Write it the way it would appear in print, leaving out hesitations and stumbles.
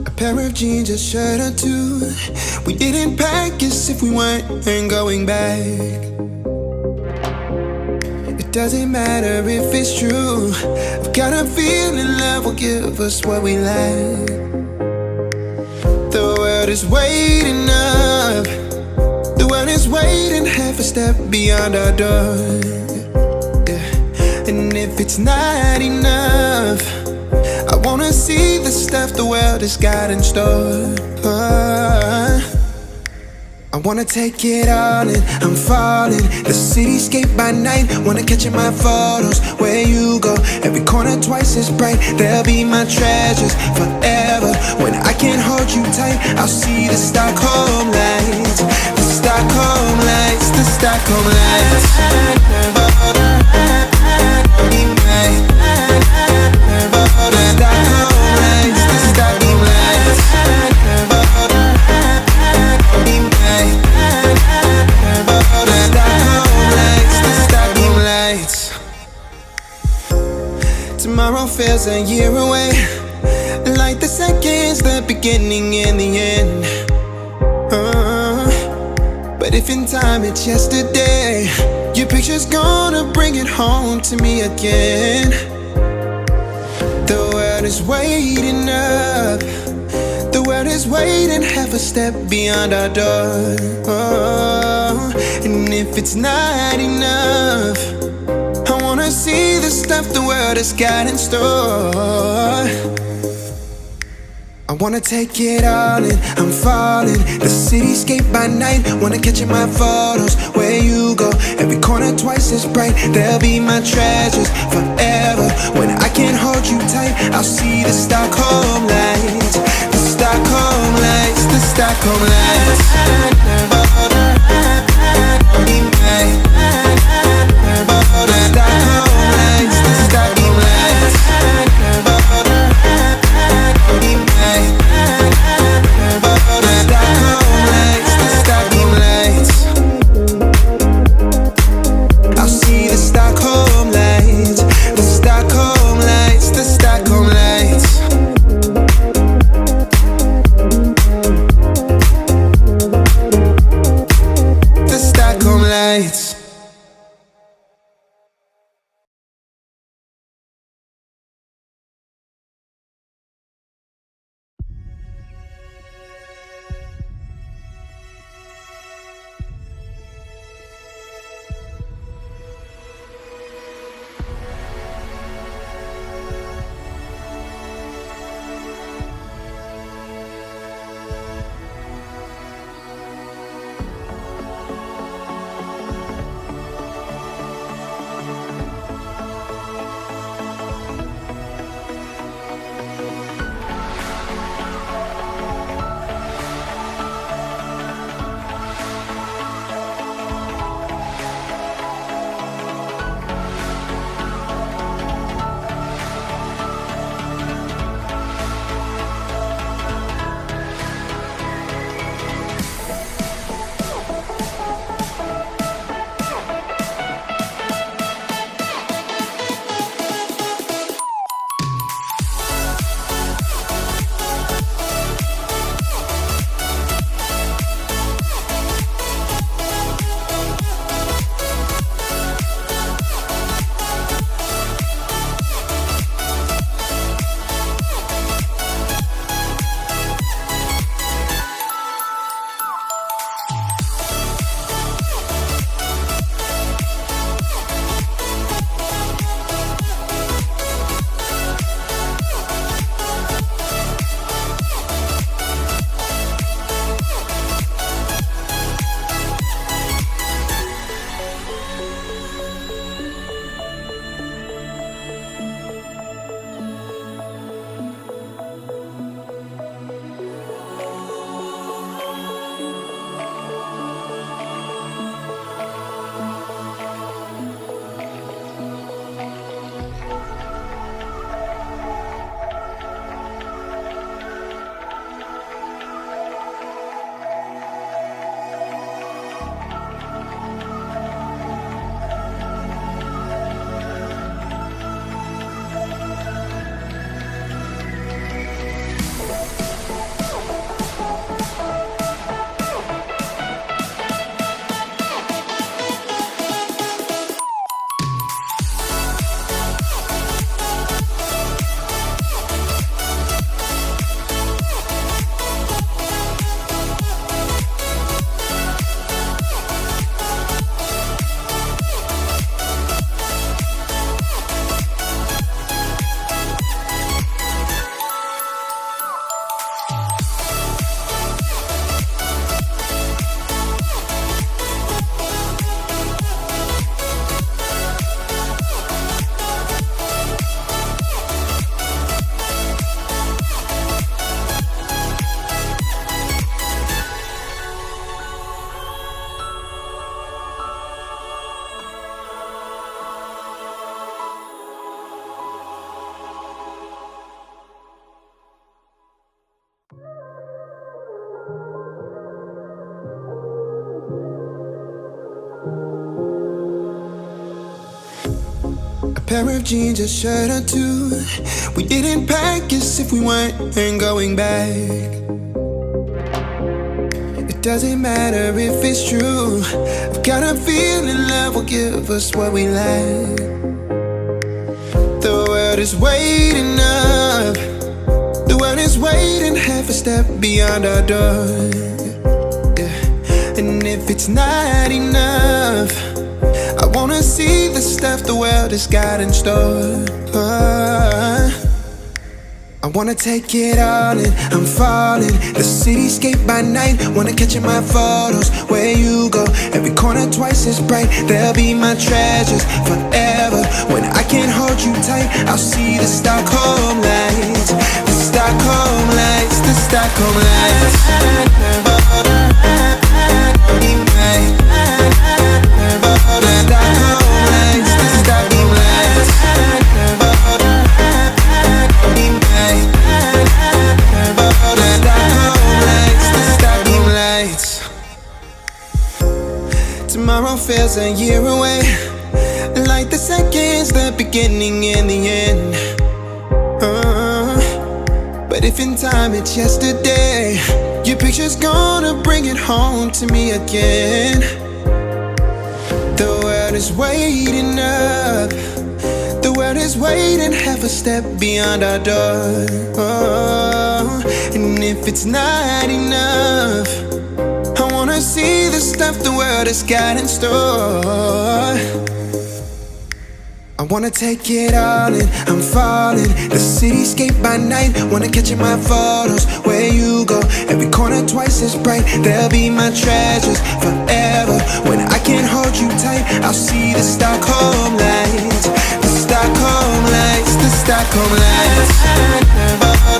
A pair of jeans, a shirt or two. We didn't pack as if we weren't going back. It doesn't matter if it's true. I've got a feeling love will give us what we lack. The world is waiting up. The world is waiting half a step beyond our door. Yeah. And if it's not enough, I wanna see the stuff the world has got in store. I wanna take it all in, I'm falling. The cityscape by night, wanna catch in my photos. Where you go, every corner twice as bright. They'll be my treasures forever. When I can't hold you tight, I'll see the Stockholm Lights. The Stockholm Lights, the Stockholm Lights. Tomorrow feels a year away, like the seconds, the beginning and the end. But if in time it's yesterday, your picture's gonna bring it home to me again. The world is waiting up. The world is waiting half a step beyond our door. And if it's not enough, I wanna see the stuff the world has got in store. I wanna take it all in, I'm falling. The cityscape by night, wanna catch in my photos. Where you go, every corner twice as bright. They'll be my treasures forever. When I can't hold you tight, I'll see the Stockholm Lights. The Stockholm Lights, the Stockholm Lights. The pair of jeans, a shirt or two. We didn't pack as if we weren't going back. It doesn't matter if it's true. I've got a feeling love will give us what we lack. The world is waiting up. The world is waiting half a step beyond our door. Yeah. And if it's not enough, I wanna see the stuff the world has got in store. I wanna take it all in, I'm falling. The cityscape by night, wanna catch in my photos. Where you go, every corner twice as bright. They'll be my treasures forever. When I can't hold you tight, I'll see the Stockholm Lights. The Stockholm Lights, the Stockholm Lights. Tomorrow feels a year away, like the seconds, the beginning and the end. But if in time it's yesterday, your picture's gonna bring it home to me again. The world is waiting up. The world is waiting half a step beyond our door. And if it's not enough, I wanna see the stuff the world has got in store. I wanna take it all in, I'm falling. The cityscape by night, wanna catch in my photos. Where you go, every corner twice as bright. They'll be my treasures forever. When I can't hold you tight, I'll see the Stockholm Lights. The Stockholm Lights, the Stockholm Lights.